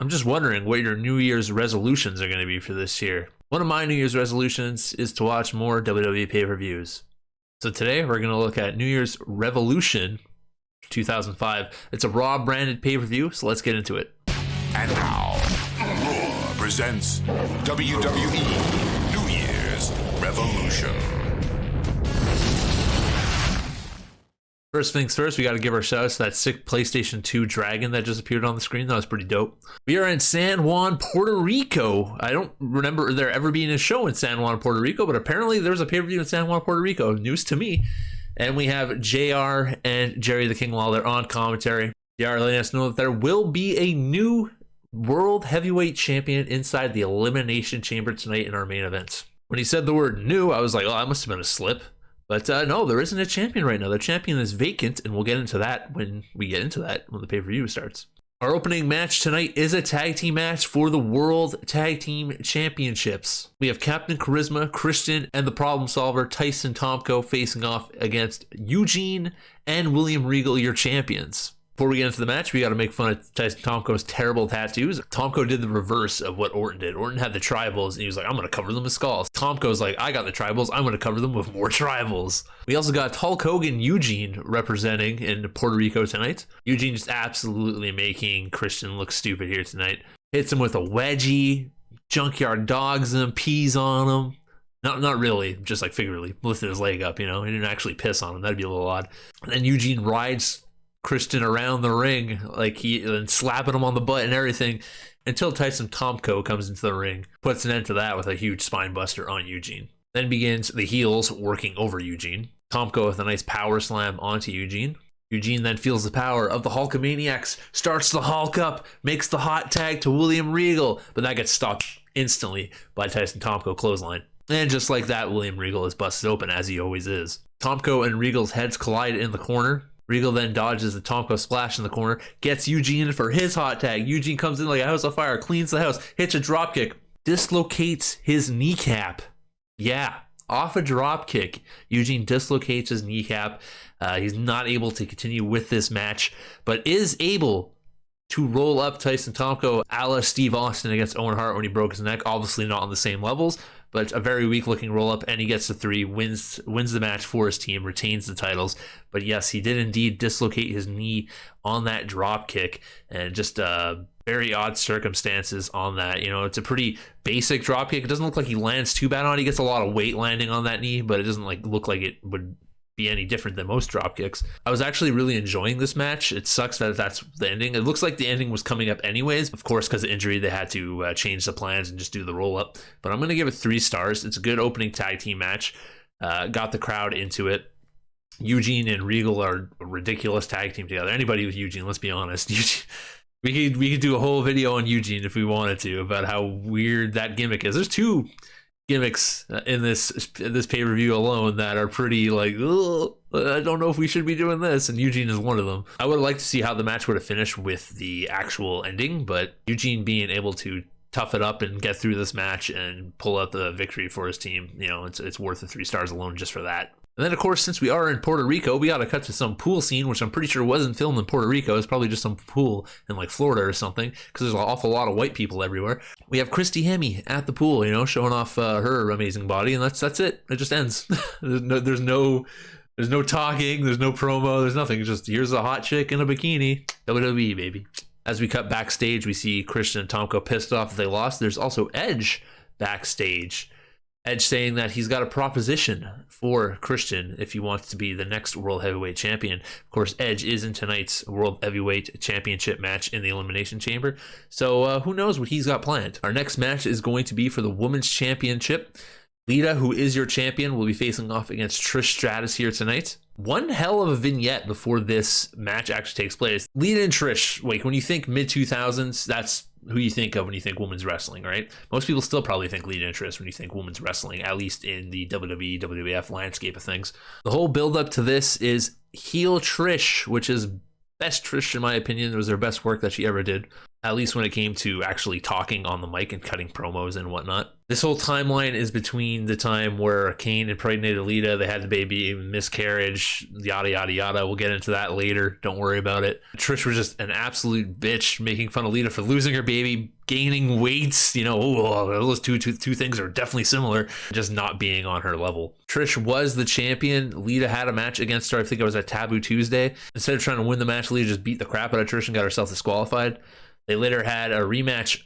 I'm just wondering what your New Year's resolutions are going to be for this year. One of my New Year's resolutions is to watch more WWE pay-per-views. So today we're going to look at New Year's Revolution 2005. It's a Raw branded pay-per-view, so let's get into it. And now, Raw presents WWE New Year's Revolution. First things first, we got to give our shout outs to that sick PlayStation 2 dragon that just appeared on the screen. That was pretty dope. We are in San Juan, Puerto Rico. I don't remember there ever being a show in San Juan, Puerto Rico, but apparently there's a pay-per-view in San Juan, Puerto Rico. News to me. And we have JR and Jerry the King Lawler on commentary. JR letting us know that there will be a new World Heavyweight Champion inside the Elimination Chamber tonight in our main event. When he said the word new, I was like, oh, that must have been a slip. But no, there isn't a champion right now. The champion is vacant, and we'll get into that when the pay-per-view starts. Our opening match tonight is a tag team match for the World Tag Team Championships. We have Captain Charisma, Christian, and the Problem Solver, Tyson Tomko, facing off against Eugene and William Regal, your champions. Before we get into the match, we got to make fun of Tyson Tomko's terrible tattoos. Tomko did the reverse of what Orton did. Orton had the tribals, and he was like, I'm going to cover them with skulls. Tomko's like, I got the tribals. I'm going to cover them with more tribals. We also got Hulk Hogan Eugene representing in Puerto Rico tonight. Eugene just absolutely making Christian look stupid here tonight. Hits him with a wedgie, junkyard dogs him, pees on him. Not really, just like figuratively. Lifted his leg up, He didn't actually piss on him. That'd be a little odd. And then Eugene rides Christian around the ring, and slapping him on the butt and everything, until Tyson Tomko comes into the ring, puts an end to that with a huge spine buster on Eugene. Then begins the heels working over Eugene. Tomko with a nice power slam onto Eugene. Eugene then feels the power of the Hulkamaniacs, starts the Hulk up, makes the hot tag to William Regal, but that gets stopped instantly by Tyson Tomko clothesline. And just like that, William Regal is busted open, as he always is. Tomko and Regal's heads collide in the corner. Regal then dodges the Tomko splash in the corner, gets Eugene for his hot tag. Eugene comes in like a house on fire, cleans the house, hits a dropkick, dislocates his kneecap. Yeah, off a dropkick, Eugene dislocates his kneecap. He's not able to continue with this match, but is able to roll up Tyson Tomko a la Steve Austin against Owen Hart when he broke his neck. Obviously not on the same levels, but a very weak looking roll up, and he gets the 3, wins the match for his team, retains the titles. But yes, he did indeed dislocate his knee on that drop kick, and just very odd circumstances on that. It's a pretty basic drop kick. It doesn't look like he lands too bad on it. He gets a lot of weight landing on that knee, but it doesn't look like it would be any different than most drop kicks. I was actually really enjoying this match. It sucks that that's the ending. It looks like the ending was coming up anyways. Of course, because of injury, they had to change the plans and just do the roll up. But I'm going to give it 3 stars. It's a good opening tag team match. Got the crowd into it. Eugene and Regal are a ridiculous tag team together. Anybody with Eugene, let's be honest. We could do a whole video on Eugene if we wanted to about how weird that gimmick is. There's 2 gimmicks in this pay-per-view alone that are pretty I don't know if we should be doing this, and Eugene is one of them. I would like to see how the match would have finished with the actual ending, but Eugene being able to tough it up and get through this match and pull out the victory for his team, it's worth the 3 stars alone just for that. And then, of course, since we are in Puerto Rico, we got to cut to some pool scene, which I'm pretty sure wasn't filmed in Puerto Rico. It's probably just some pool in Florida or something, because there's an awful lot of white people everywhere. We have Christy Hemme at the pool, showing off her amazing body, and that's it. It just ends. There's no talking, there's no promo, there's nothing. It's just, here's a hot chick in a bikini. WWE, baby. As we cut backstage, we see Christian and Tomko pissed off that they lost. There's also Edge backstage. Edge saying that he's got a proposition for Christian if he wants to be the next World Heavyweight Champion. Of course, Edge is in tonight's World Heavyweight Championship match in the Elimination Chamber, so who knows what he's got planned. Our next match is going to be for the Women's Championship. Lita, who is your champion, will be facing off against Trish Stratus here tonight. One hell of a vignette before this match actually takes place. Lita and Trish, when you think mid-2000s, that's who you think of when you think women's wrestling, right? Most people still probably think Lita and Trish when you think women's wrestling, at least in the WWE, WWF landscape of things. The whole build-up to this is heel Trish, which is best Trish in my opinion. It was her best work that she ever did. at least when it came to actually talking on the mic and cutting promos and whatnot. This whole timeline is between the time where Kane impregnated Lita, they had the baby, miscarriage, yada, yada, yada. We'll get into that later. Don't worry about it. Trish was just an absolute bitch, making fun of Lita for losing her baby, gaining weights. You know, those two things are definitely similar, just not being on her level. Trish was the champion. Lita had a match against her. I think it was at Taboo Tuesday. Instead of trying to win the match, Lita just beat the crap out of Trish and got herself disqualified. They later had a rematch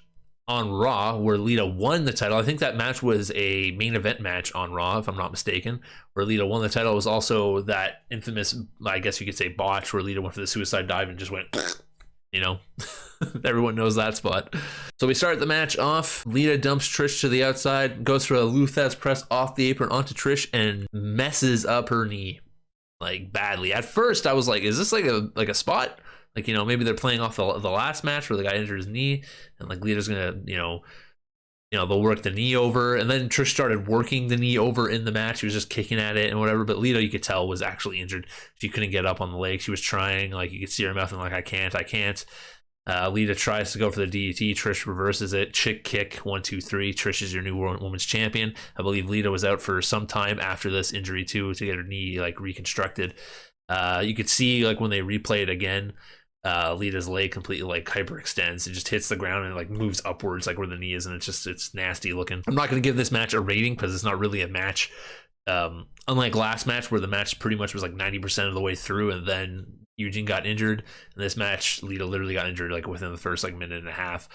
on Raw where Lita won the title. I think that match was a main event match on Raw, if I'm not mistaken, where Lita won the title. It was also that infamous, I guess you could say, botch where Lita went for the suicide dive and just went, you know, everyone knows that spot. So we start the match off. Lita dumps Trish to the outside, goes for a Luthez press off the apron onto Trish and messes up her knee, like, badly. At first I was like, is this like a spot? Like, you know, maybe they're playing off the last match where the guy injured his knee and like Lita's gonna, you know, they'll work the knee over, and then Trish started working the knee over in the match. She was just kicking at it and whatever, but Lita, you could tell, was actually injured. She couldn't get up on the leg. She was trying, like, you could see her mouth and like, I can't. Lita tries to go for the DDT. Trish reverses it. Chick kick, 1, 2, 3. Trish is your new women's champion. I believe Lita was out for some time after this injury too, to get her knee like reconstructed. You could see, like, when they replay it again, Lita's leg completely like hyperextends. It just hits the ground and like moves upwards, like where the knee is, and it's nasty looking. I'm not going to give this match a rating because it's not really a match. Unlike last match where the match pretty much was like 90% of the way through and then Eugene got injured. In this match, Lita literally got injured like within the first like minute and a half.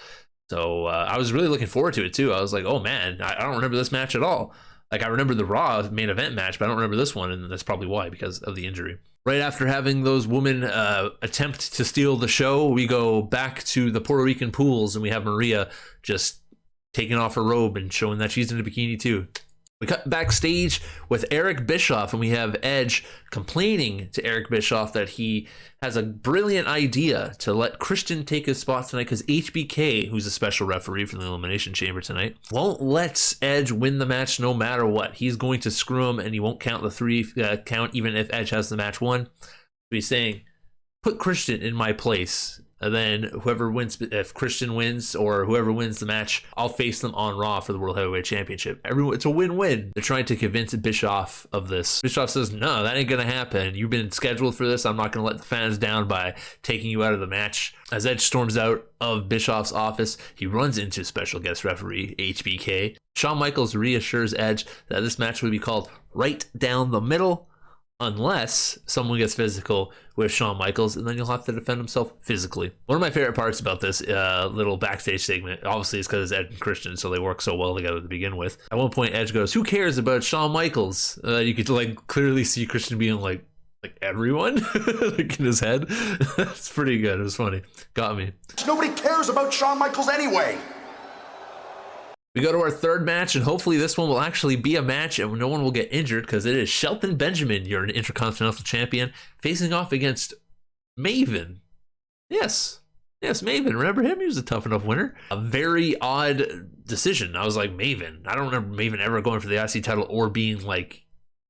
So I was really looking forward to it too. I was like, oh man, I don't remember this match at all. Like, I remember the Raw main event match, but I don't remember this one, and that's probably why, because of the injury. Right after having those women attempt to steal the show, we go back to the Puerto Rican pools, and we have Maria just taking off her robe and showing that she's in a bikini too. We cut backstage with Eric Bischoff, and we have Edge complaining to Eric Bischoff that he has a brilliant idea to let Christian take his spot tonight because HBK, who's a special referee for the Elimination Chamber tonight, won't let Edge win the match no matter what. He's going to screw him, and he won't count the 3 count even if Edge has the match won. So he's saying, put Christian in my place. And then whoever wins, if Christian wins or whoever wins the match, I'll face them on Raw for the World Heavyweight Championship. It's a win-win. They're trying to convince Bischoff of this. Bischoff says, no, that ain't going to happen. You've been scheduled for this. I'm not going to let the fans down by taking you out of the match. As Edge storms out of Bischoff's office, he runs into special guest referee HBK. Shawn Michaels reassures Edge that this match would be called Right Down the Middle, unless someone gets physical with Shawn Michaels, and then you'll have to defend himself physically. One of my favorite parts about this little backstage segment, obviously, is because it's Edge and Christian, so they work so well together to begin with. At one point, Edge goes, who cares about Shawn Michaels? You could like clearly see Christian being like everyone like in his head. It's pretty good. It was funny. Got me. Nobody cares about Shawn Michaels anyway. We go to our third match, and hopefully this one will actually be a match and no one will get injured because it is Shelton Benjamin, your Intercontinental Champion, facing off against Maven. Yes, Maven. Remember him? He was a tough enough winner. A very odd decision. I was like, Maven. I don't remember Maven ever going for the IC title or being like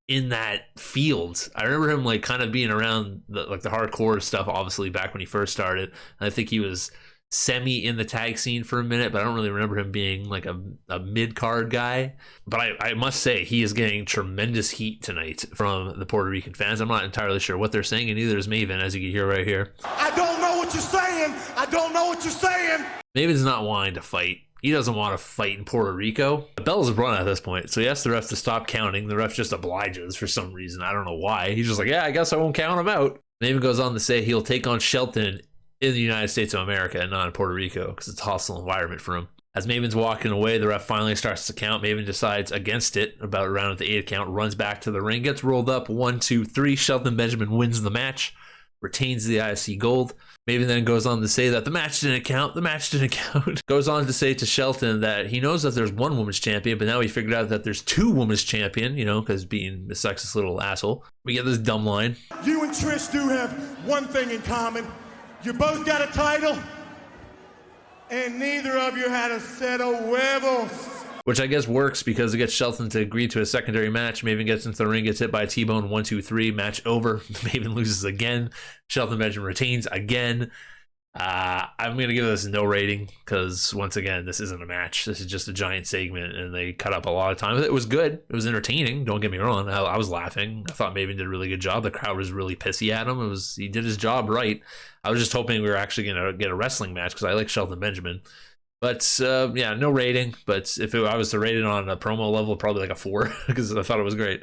in that field. I remember him like kind of being around the hardcore stuff, obviously, back when he first started. And I think he was semi in the tag scene for a minute, but I don't really remember him being like a mid-card guy. But I must say, he is getting tremendous heat tonight from the Puerto Rican fans. I'm not entirely sure what they're saying, and neither is Maven, as you can hear right here. I don't know what you're saying. I don't know what you're saying. Maven's not wanting to fight. He doesn't want to fight in Puerto Rico. The bell is run at this point, so he asks the ref to stop counting. The ref just obliges for some reason. I don't know why. He's just like, yeah, I guess I won't count him out. Maven goes on to say he'll take on Shelton in the United States of America and not in Puerto Rico because it's a hostile environment for him. As Maven's walking away, the ref finally starts to count. Maven decides against it, about around at the 8 count, runs back to the ring, gets rolled up, 1, 2, 3. Shelton Benjamin wins the match, retains the IC gold. Maven then goes on to say that the match didn't count. Goes on to say to Shelton that he knows that there's one women's champion, but now he figured out that there's 2 women's champion, because being a sexist little asshole. We get this dumb line. You and Trish do have one thing in common. You both got a title, and neither of you had a set of huevos. Which I guess works because it gets Shelton to agree to a secondary match. Maven gets into the ring, gets hit by a T-bone, 1, 2, 3, match over. Maven loses again. Shelton Benjamin retains again. I'm going to give this no rating because, once again, this isn't a match. This is just a giant segment, and they cut up a lot of time. It was good. It was entertaining. Don't get me wrong. I was laughing. I thought Maven did a really good job. The crowd was really pissy at him. He did his job right. I was just hoping we were actually going to get a wrestling match because I like Shelton Benjamin. But, yeah, no rating. But if I was to rate it on a promo level, probably like a 4 because I thought it was great.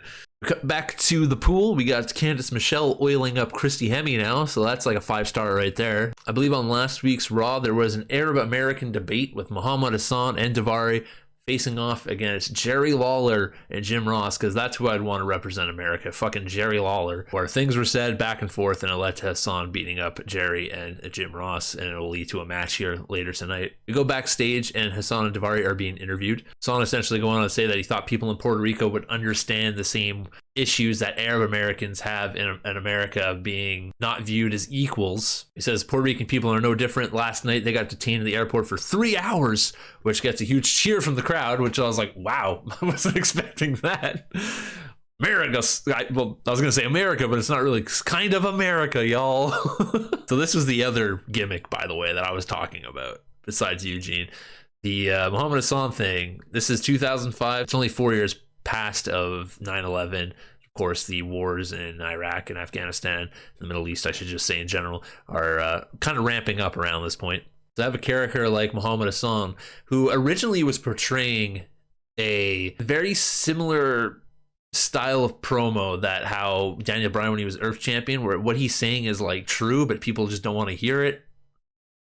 Back to the pool, we got Candice Michelle oiling up Christy Hemme now, so that's like a 5-star right there. I believe on last week's Raw, there was an Arab American debate with Muhammad Hassan and Daivari facing off against Jerry Lawler and Jim Ross, because that's who I'd want to represent America. Fucking Jerry Lawler, where things were said back and forth, and it led to Hassan beating up Jerry and Jim Ross, and it will lead to a match here later tonight. We go backstage, and Hassan and Daivari are being interviewed. Hassan essentially going on to say that he thought people in Puerto Rico would understand the same issues that Arab Americans have in America, being not viewed as equals. He says Puerto Rican people are no different. Last night they got detained at the airport for 3 hours, which gets a huge cheer from the crowd, which I was like, wow, I wasn't expecting that. America, well, I was going to say America, but it's not really, it's kind of America, y'all. So this was the other gimmick, by the way, that I was talking about, besides Eugene. The Muhammad Hassan thing, this is 2005. It's only 4 years past of 9/11. Of course, the wars in Iraq and Afghanistan, the Middle East, I should just say in general, are kind of ramping up around this point. So I have a character like Muhammad Hassan, who originally was portraying a very similar style of promo that how Daniel Bryan when he was Earth Champion, where what he's saying is like true, but people just don't want to hear it.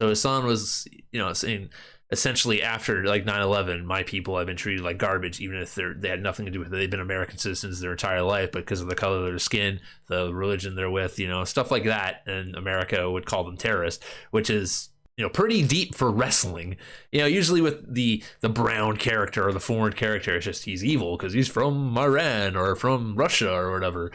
So Hassan was, saying essentially after like 9/11, my people have been treated like garbage, even if they had nothing to do with it. They've been American citizens their entire life, but because of the color of their skin, the religion they're with, stuff like that, and America would call them terrorists, which is pretty deep for wrestling. Usually with the brown character or the foreign character, it's just he's evil because he's from Iran or from Russia or whatever.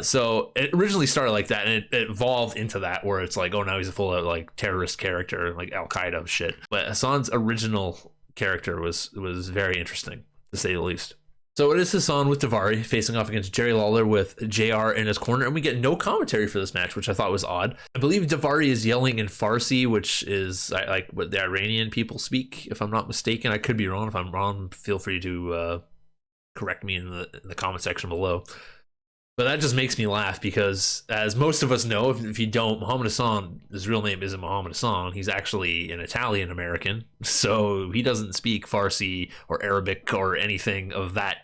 So it originally started like that, and it evolved into that where it's like, oh, now he's a full like terrorist character, like Al Qaeda shit. But Hassan's original character was very interesting, to say the least. So it is Hassan with Daivari facing off against Jerry Lawler with JR in his corner, and we get no commentary for this match, which I thought was odd. I believe Daivari is yelling in Farsi, which is like what the Iranian people speak, if I'm not mistaken. I could be wrong. If I'm wrong, feel free to correct me in the comment section below. But that just makes me laugh because, as most of us know, if you don't, Muhammad Hassan, his real name isn't Muhammad Hassan. He's actually an Italian American. So he doesn't speak Farsi or Arabic or anything of that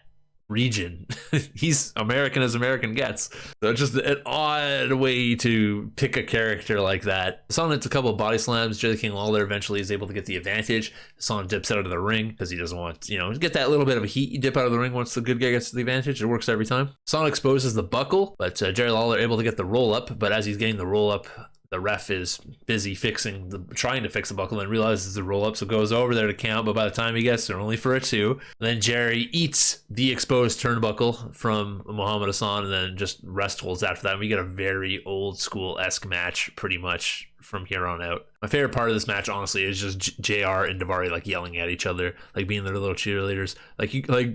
region. He's American as American gets. So it's just an odd way to pick a character like that. Hassan hits a couple of body slams. Jerry King Lawler eventually is able to get the advantage. Hassan dips out of the ring because he doesn't want to get that little bit of a heat. You dip out of the ring once the good guy gets the advantage. It works every time. Hassan exposes the buckle, but Jerry Lawler able to get the roll up. But as he's getting the roll up, the ref is busy trying to fix the buckle and realizes the roll up, so goes over there to count, but by the time he gets there, only for a 2. Then Jerry eats the exposed turnbuckle from Muhammad Hassan and then just rest holds after that. And we get a very old school-esque match pretty much from here on out. My favorite part of this match, honestly, is just JR and Daivari like yelling at each other, like being their little cheerleaders. Like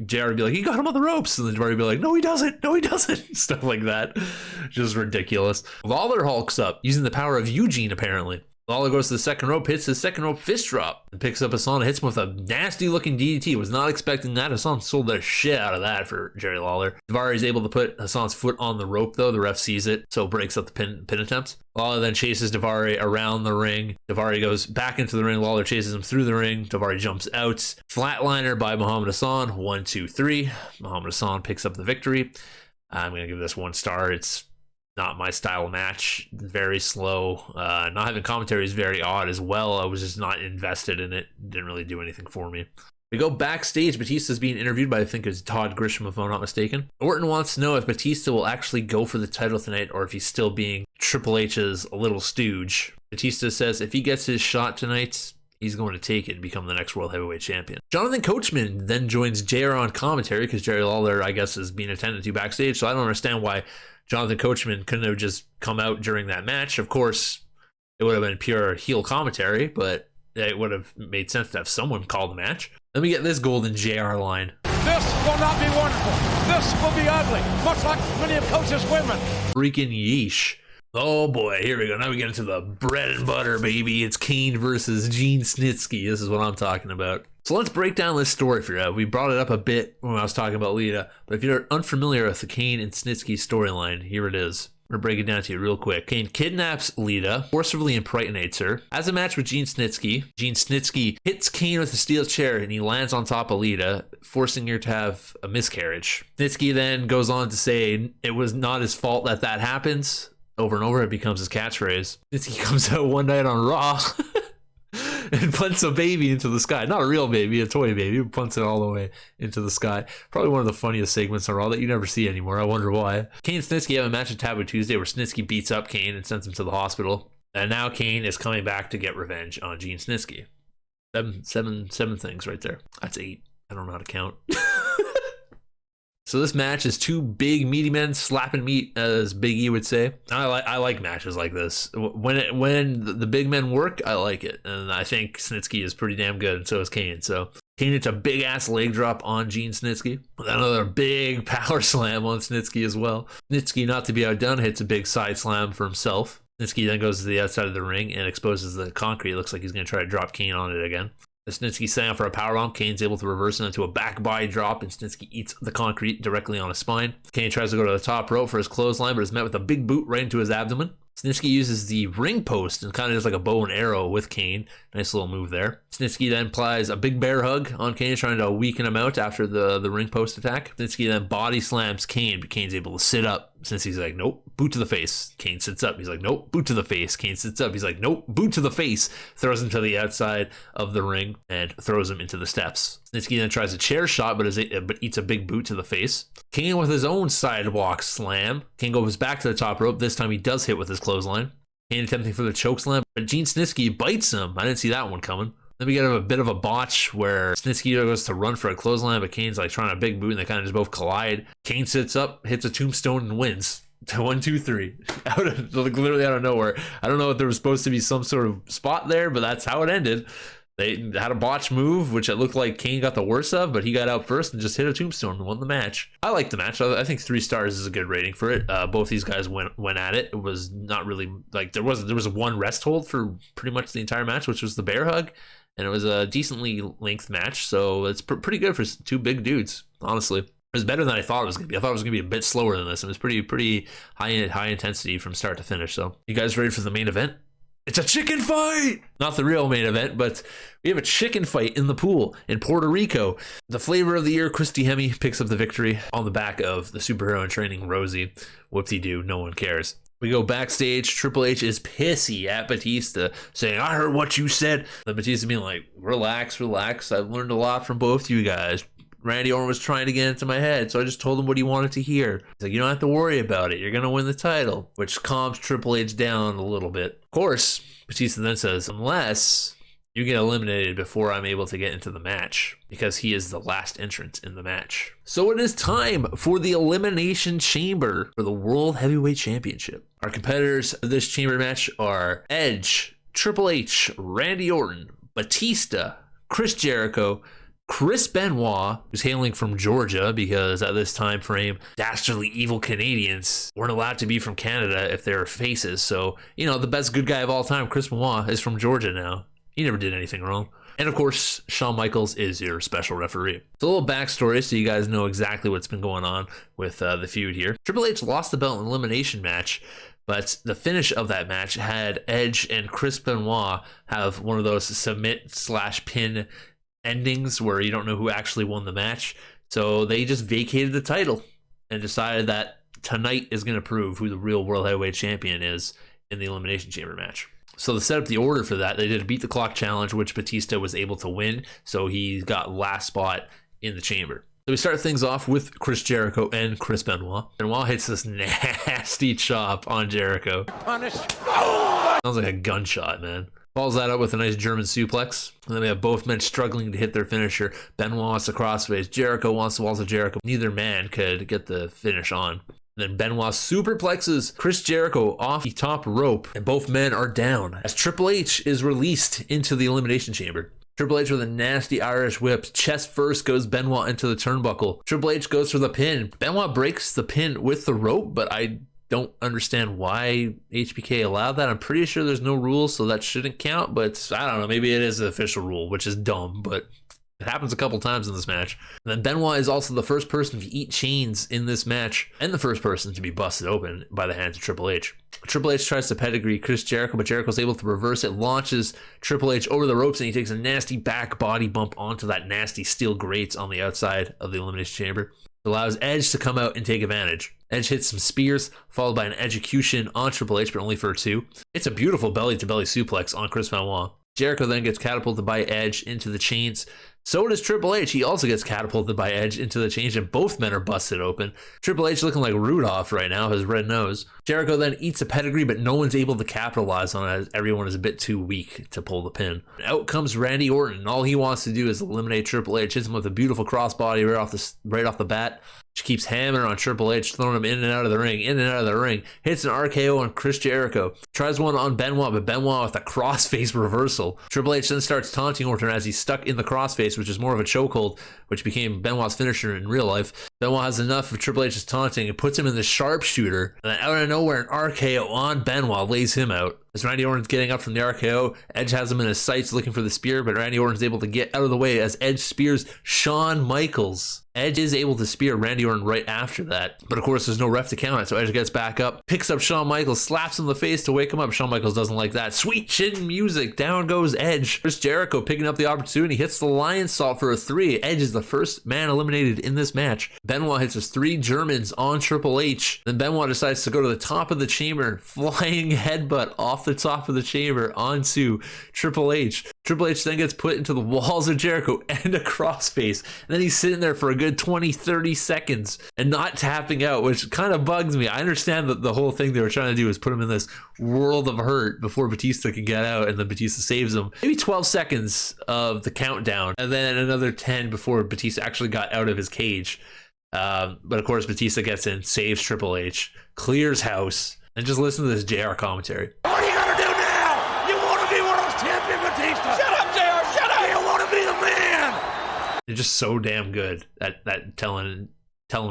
JR would be like, "He got him on the ropes," and then Daivari would be like, "No, he doesn't. No, he doesn't." Stuff like that. Just ridiculous. Lawler hulks up using the power of Eugene, apparently. Lawler goes to the second rope, hits his second rope fist drop, and picks up Hassan and hits him with a nasty looking DDT. Was not expecting that. Hassan sold the shit out of that for Jerry Lawler. Daivari is able to put Hassan's foot on the rope, though. The ref sees it, so breaks up the pin attempt. Lawler then chases Daivari around the ring. Daivari goes back into the ring. Lawler chases him through the ring. Daivari jumps out. Flatliner by Muhammad Hassan. 1, 2, 3. Muhammad Hassan picks up the victory. I'm going to give this 1 star. It's not my style of match. Very slow. Not having commentary is very odd as well. I was just not invested in it. Didn't really do anything for me. We go backstage. Batista's being interviewed by, I think it's Todd Grisham, if I'm not mistaken. Orton wants to know if Batista will actually go for the title tonight or if he's still being Triple H's little stooge. Batista says if he gets his shot tonight, he's going to take it and become the next World Heavyweight Champion. Jonathan Coachman then joins JR on commentary because Jerry Lawler, I guess, is being attended to backstage. So I don't understand why Jonathan Coachman couldn't have just come out during that match. Of course, it would have been pure heel commentary, but it would have made sense to have someone call the match. Then we get this golden JR line. This will not be wonderful. This will be ugly, much like many of Coach's women. Freaking yeesh. Oh boy, here we go. Now we get into the bread and butter, baby. It's Kane versus Gene Snitsky. This is what I'm talking about. So let's break down this story for you. We brought it up a bit when I was talking about Lita, but if you're unfamiliar with the Kane and Snitsky storyline, here it is. We're breaking it down to you real quick. Kane kidnaps Lita, forcibly impregnates her, has a match with Gene Snitsky. Gene Snitsky hits Kane with a steel chair and he lands on top of Lita, forcing her to have a miscarriage. Snitsky then goes on to say it was not his fault that happens. Over and over, it becomes his catchphrase. Snitsky comes out one night on Raw and punts a baby into the sky. Not a real baby, a toy baby. Punts it all the way into the sky. Probably one of the funniest segments on Raw that you never see anymore. I wonder why. Kane and Snitsky have a match at Taboo Tuesday where Snitsky beats up Kane and sends him to the hospital. And now Kane is coming back to get revenge on Gene Snitsky. Seven things right there. That's 8. I don't know how to count. So this match is two big meaty men slapping meat, as Big E would say. I like matches like this. When the big men work, I like it. And I think Snitsky is pretty damn good, and so is Kane. So Kane hits a big ass leg drop on Gene Snitsky. Another big power slam on Snitsky as well. Snitsky, not to be outdone, hits a big side slam for himself. Snitsky then goes to the outside of the ring and exposes the concrete. It looks like he's going to try to drop Kane on it again. Snitsky setting up for a powerbomb. Kane's able to reverse it into a back body drop, and Snitsky eats the concrete directly on his spine. Kane tries to go to the top rope for his clothesline, but is met with a big boot right into his abdomen. Snitsky uses the ring post and kind of does like a bow and arrow with Kane. Nice little move there. Snitsky then applies a big bear hug on Kane, trying to weaken him out after the ring post attack. Snitsky then body slams Kane, but Kane's able to sit up. Snitsky's like, nope, boot to the face. Kane sits up. He's like, nope, boot to the face. Kane sits up. He's like, nope, boot to the face. Throws him to the outside of the ring and throws him into the steps. Snitsky then tries a chair shot, but eats a big boot to the face. Kane with his own sidewalk slam. Kane goes back to the top rope. This time he does hit with his clothesline. Kane attempting for the choke slam, but Gene Snitsky bites him. I didn't see that one coming. Then we get a bit of a botch where Snitsky goes to run for a clothesline, but Kane's like trying a big boot and they kind of just both collide. Kane sits up, hits a tombstone, and wins. 1, 2, 3. Literally out of nowhere. I don't know if there was supposed to be some sort of spot there, but that's how it ended. They had a botch move, which it looked like Kane got the worst of, but he got out first and just hit a tombstone and won the match. I like the match. I think 3 stars is a good rating for it. Both these guys went at it. It was not really like there was one rest hold for pretty much the entire match, which was the bear hug, and it was a decently length match. So it's pretty good for 2 big dudes. Honestly, it was better than I thought it was gonna be. I thought it was gonna be a bit slower than this. It was pretty high intensity from start to finish. So you guys ready for the main event? It's a chicken fight! Not the real main event, but we have a chicken fight in the pool in Puerto Rico. The flavor of the year, Christy Hemme, picks up the victory on the back of the superhero in training, Rosie. Whoopsie-doo, no one cares. We go backstage. Triple H is pissy at Batista, saying, I heard what you said. Then Batista being like, relax. I've learned a lot from both you guys. Randy Orton was trying to get into my head, so I just told him what he wanted to hear. He's like, you don't have to worry about it. You're going to win the title, which calms Triple H down a little bit. Of course, Batista then says, unless you get eliminated before I'm able to get into the match, because he is the last entrant in the match. So it is time for the Elimination Chamber for the World Heavyweight Championship. Our competitors of this chamber match are Edge, Triple H, Randy Orton, Batista, Chris Jericho, Chris Benoit, who's hailing from Georgia because at this time frame, dastardly evil Canadians weren't allowed to be from Canada if they were faces. So, the best good guy of all time, Chris Benoit, is from Georgia now. He never did anything wrong. And of course, Shawn Michaels is your special referee. So a little backstory so you guys know exactly what's been going on with the feud here. Triple H lost the belt in an elimination match, but the finish of that match had Edge and Chris Benoit have one of those submit/pin endings where you don't know who actually won the match. So they just vacated the title and decided that tonight is going to prove who the real World Heavyweight Champion is in the Elimination Chamber match. So to set up the order for that, they did a beat the clock challenge, which Batista was able to win. So he got last spot in the chamber. So we start things off with Chris Jericho and Chris Benoit. Benoit hits this nasty chop on Jericho. Punished. Oh! Sounds like a gunshot, man. Follows that up with a nice German suplex. And then we have both men struggling to hit their finisher. Benoit wants to crossface. Jericho wants to waltz to Jericho. Neither man could get the finish on. Then Benoit superplexes Chris Jericho off the top rope, and both men are down as Triple H is released into the Elimination Chamber. Triple H with a nasty Irish whip. Chest first goes Benoit into the turnbuckle. Triple H goes for the pin. Benoit breaks the pin with the rope, but I don't understand why HBK allowed that. I'm pretty sure there's no rules, so that shouldn't count, but I don't know, maybe it is the official rule, which is dumb, but it happens a couple times in this match. And then Benoit is also the first person to eat chains in this match, and the first person to be busted open by the hands of Triple H. Triple H tries to pedigree Chris Jericho, but Jericho's able to reverse it, launches Triple H over the ropes, and he takes a nasty back body bump onto that nasty steel grates on the outside of the Elimination Chamber. It allows Edge to come out and take advantage. Edge hits some spears, followed by an execution on Triple H, but only for 2. It's a beautiful belly-to-belly suplex on Chris Benoit. Jericho then gets catapulted by Edge into the chains. So does Triple H. He also gets catapulted by Edge into the chains, and both men are busted open. Triple H looking like Rudolph right now, his red nose. Jericho then eats a pedigree, but no one's able to capitalize on it, as everyone is a bit too weak to pull the pin. Out comes Randy Orton, and all he wants to do is eliminate Triple H. Hits him with a beautiful crossbody right off the bat. She keeps hammering on Triple H, throwing him in and out of the ring, hits an RKO on Chris Jericho, tries one on Benoit, but Benoit with a crossface reversal. Triple H then starts taunting Orton as he's stuck in the crossface, which is more of a chokehold, which became Benoit's finisher in real life. Benoit has enough of Triple H's taunting and puts him in the sharpshooter, and then out of nowhere, an RKO on Benoit lays him out. As Randy Orton's getting up from the RKO, Edge has him in his sights looking for the spear, but Randy Orton's able to get out of the way as Edge spears Shawn Michaels. Edge is able to spear Randy Orton right after that, but of course there's no ref to count it, so Edge gets back up, picks up Shawn Michaels, slaps him in the face to wake him up. Shawn Michaels doesn't like that. Sweet chin music, down goes Edge. Chris Jericho picking up the opportunity, hits the lion salt for a 3. Edge is the first man eliminated in this match. Benoit hits his 3 Germans on Triple H. Then Benoit decides to go to the top of the chamber, flying headbutt off the top of the chamber onto Triple H. Triple H then gets put into the walls of Jericho and a crossface. And then he's sitting there for a good 20-30 seconds and not tapping out, which kind of bugs me. I understand that the whole thing they were trying to do is put him in this world of hurt before Batista can get out, and then Batista saves him. Maybe 12 seconds of the countdown, and then another 10 before Batista actually got out of his cage. But of course, Batista gets in, saves Triple H, clears house, and just listen to this JR commentary. What are you gonna do now? You want to be one of those champion Batista? Shut up, JR, shut up! You want to be the man! They're just so damn good at telling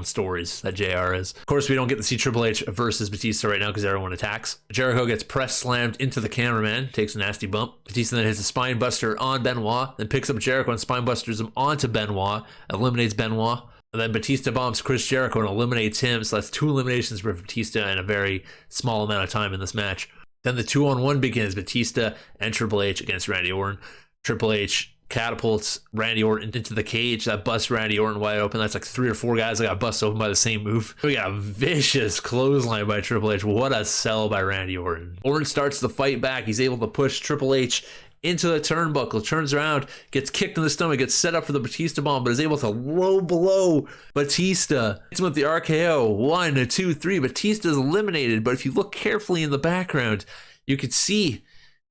stories, that JR is. Of course, we don't get to see Triple H versus Batista right now because everyone attacks. Jericho gets press slammed into the cameraman, takes a nasty bump. Batista then hits a spine buster on Benoit, then picks up Jericho and spine busters him onto Benoit, eliminates Benoit. And then Batista bombs Chris Jericho and eliminates him. So that's 2 eliminations for Batista in a very small amount of time in this match. Then the 2-on-1 begins, Batista and Triple H against Randy Orton. Triple H catapults Randy Orton into the cage. That busts Randy Orton wide open. That's like 3 or 4 guys that got busted open by the same move. We got a vicious clothesline by Triple H. What a sell by Randy Orton. Orton starts the fight back. He's able to push Triple H into the turnbuckle, turns around, gets kicked in the stomach, gets set up for the Batista bomb, but is able to low blow Batista. Hits him with the RKO. 1, 2, 3. Batista is eliminated, but if you look carefully in the background, you can see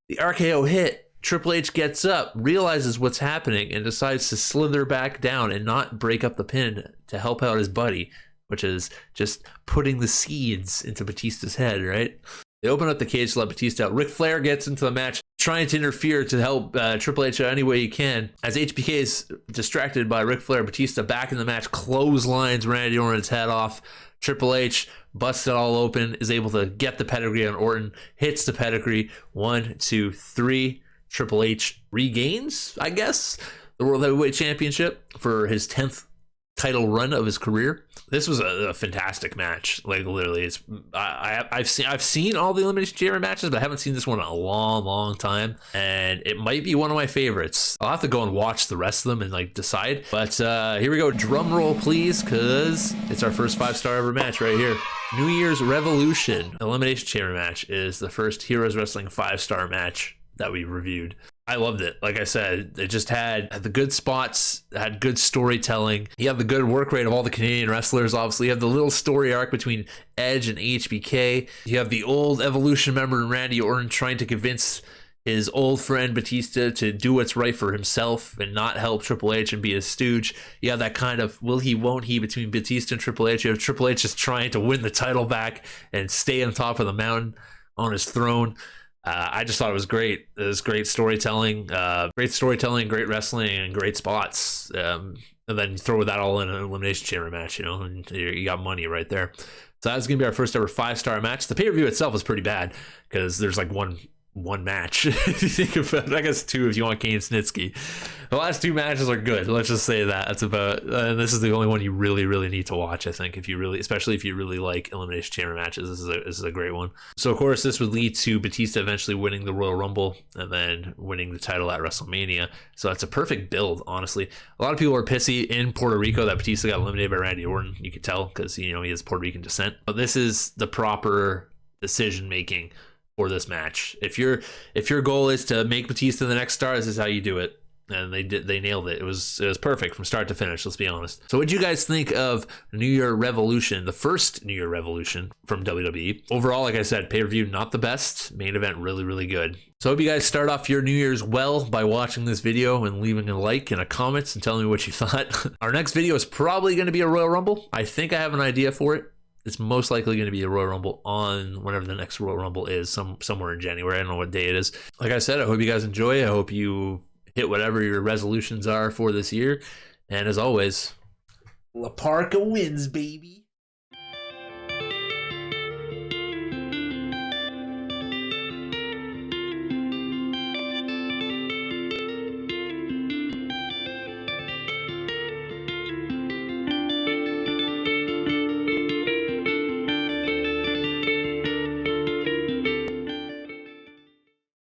the RKO hit. Triple H gets up, realizes what's happening, and decides to slither back down and not break up the pin to help out his buddy, which is just putting the seeds into Batista's head, right? They open up the cage to let Batista out. Ric Flair gets into the match, trying to interfere to help Triple H out any way he can. As HBK is distracted by Ric Flair, Batista back in the match, clotheslines Randy Orton's head off. Triple H busts it all open, is able to get the pedigree on Orton, hits the pedigree. 1, 2, 3. Triple H regains, I guess, the World Heavyweight Championship for his 10th title run of his career. This was a fantastic match. Like, literally, it's I've seen all the Elimination Chamber matches, but I haven't seen this one in a long time, and it might be one of my favorites. I'll have to go and watch the rest of them and like decide. But here we go. Drum roll, please, because it's our first 5-star ever match right here. New Year's Revolution Elimination Chamber match is the first Heroes Wrestling 5-star match that we reviewed. I loved it. Like I said, it just had the good spots, had good storytelling. You have the good work rate of all the Canadian wrestlers, obviously. You have the little story arc between Edge and HBK. You have the old Evolution member Randy Orton trying to convince his old friend Batista to do what's right for himself and not help Triple H and be a stooge. You have that kind of will he, won't he between Batista and Triple H. You have Triple H just trying to win the title back and stay on top of the mountain on his throne. I just thought it was great. It was great storytelling, great wrestling, and great spots. And then throw that all in an Elimination Chamber match, and you got money right there. So that's going to be our first ever 5-star match. The pay-per-view itself is pretty bad because there's like one match. If you think about it, I guess 2 if you want Kane and Snitsky. The last 2 matches are good. Let's just say that. That's about, and this is the only one you really, really need to watch, I think, especially if you really like Elimination Chamber matches. This is a great one. So, of course, this would lead to Batista eventually winning the Royal Rumble and then winning the title at WrestleMania. So that's a perfect build, honestly. A lot of people are pissy in Puerto Rico that Batista got eliminated by Randy Orton. You could tell because, he has Puerto Rican descent. But this is the proper decision-making for this match. If your goal is to make Batista the next star, this is how you do it. And they nailed it. It was perfect from start to finish, let's be honest. So what'd you guys think of New Year Revolution, the first New Year Revolution from WWE? Overall, like I said, pay-per-view not the best, main event really, really good. So I hope you guys start off your New Year's well by watching this video and leaving a like and a comment and telling me what you thought. Our next video is probably going to be a Royal Rumble. I think I have an idea for it. It's most likely going to be a Royal Rumble on whenever the next Royal Rumble is, somewhere in January. I don't know what day it is. Like I said, I hope you guys enjoy. I hope you hit whatever your resolutions are for this year. And as always, La Parka wins, baby.